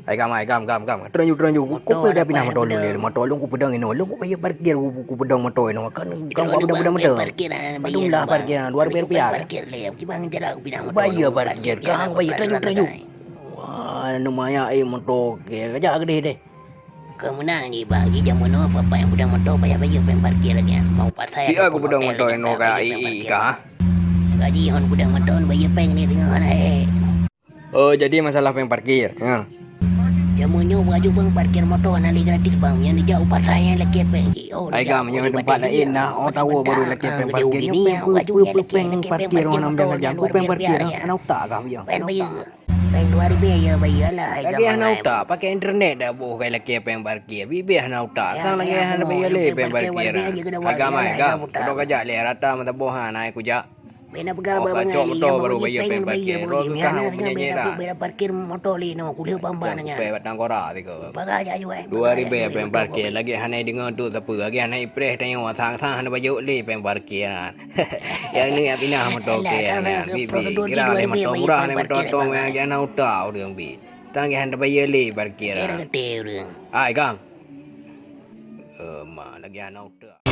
Gam. Teranju. Ku dah pindah motor lu le. Motor lu ku pedang ino. Lu ku bayar parkir ku pedang motor ino. Kan kau pedang motor. Padung lah parkir Rp2 Parkir le. Kibang tidak aku pindah motor. Bayar parkir. Kau bayar teranju. Wah, numaya motor ke. Kajak gede deh. Kemenang ni bagi jamu no apa yang pedang motor bayar pen parkir lagi. Mau pasai. Si aku pedang motor ino ka ii ka. Gaji on pedang motor bayar pen ni tengah kan Oh, jadi masalah pen parkir. Ha. Jamunya baju bang parkir motor nali gratis bang yang dijauh pasai lagi pen. Oh, Gam yang tempat lain nah. Oh tahu baru lagi pen parkir. Pen parkir orang ambil aja. Pen parkir. Anak tak kah biar. Pen bayar. Pen Rp2 ya bayar lah. Lagi anak tak pakai internet dah bukan lagi pen parkir. Bibi anak tak. Sang lagi anak bayar le pen parkir. Agam. Kalau kajak le rata mata bohan naik kujak. Bena pegawai bangai motor baru bayar pen parkir. Bena parkir motor li no kuliah pambananya. Pen batang korak tiga. Pakai aja juga. Rp2 pen parkir lagi hanai dengar tu siapa lagi hanai press tanya sang hanai baju le pen parkir. Yang ni pindah motor ke. Bibi kira le motor murah le motor tu yang anak tak orang bi. Tang hanai bayar le parkir. Kira gede orang. Ai Gam. Mak lagi anak tak.